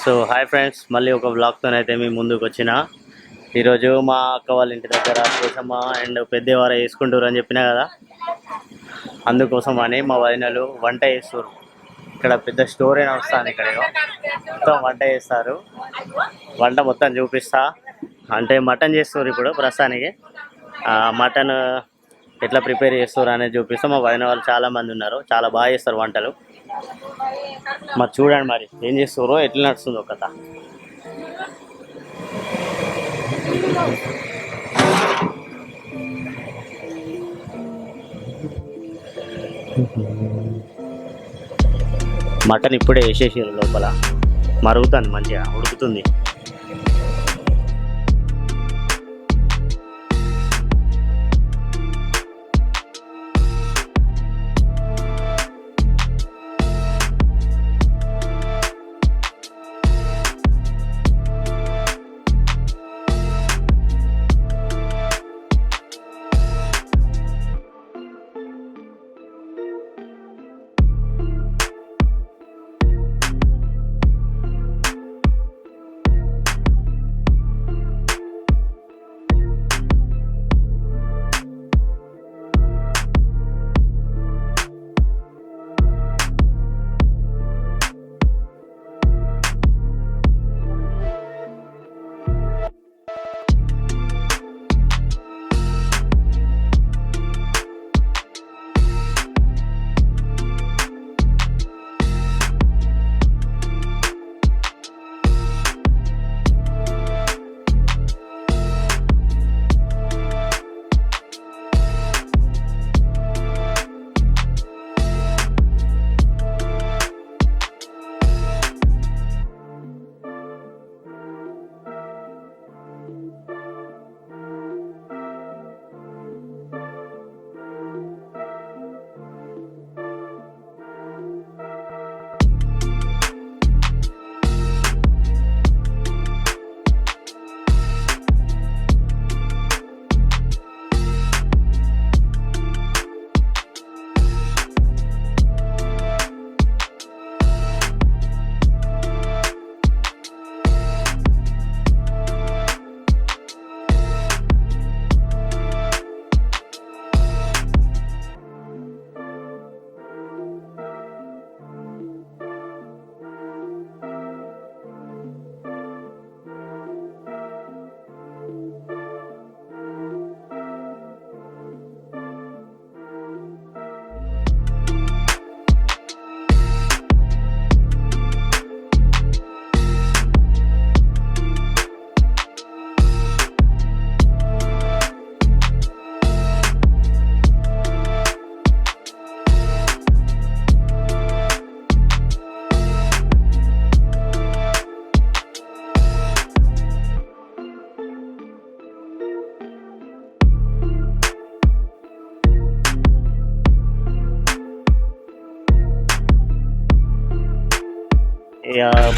So hi friends, మళ్ళీ ఒక వ్లాగ్తోనైతే మీ ముందుకు వచ్చిన. ఈరోజు మా అక్క వాళ్ళ ఇంటి దగ్గర కోసమ్మ అండ్ పెద్దవారు వేసుకుంటారు అని చెప్పినా కదా, అందుకోసం అని మా వదినలు వంట చేస్తారు. ఇక్కడ పెద్ద స్టోర్ అయినా వస్తాను, ఇక్కడ మొత్తం వంట చేస్తారు. వంట మొత్తం చూపిస్తా. అంటే మటన్ చేస్తారు ఇప్పుడు ప్రస్తుతానికి. మటన్ ఎట్లా ప్రిపేర్ చేస్తారు అనేది చూపిస్తాం. మా వదిన వాళ్ళు చాలామంది ఉన్నారు, చాలా బాగా చేస్తారు వంటలు. మరి చూడండి మరి ఏం చేస్తారో, ఎట్లా నడుస్తుందో కథ. మటన్ ఇప్పుడే వేసేసారు, లోపల మరుగుతుంది, మంచిగా ఉడుకుతుంది.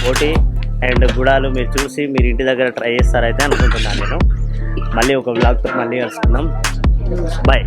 బోటి అండ్ గుడాలు మీరు చూసి మీరు ఇంటి దగ్గర ట్రై చేస్తారైతే అనుకుంటున్నాను నేను. మళ్ళీ ఒక వ్లాగ్తో మళ్ళీ కలుసుకుందాం. బాయ్.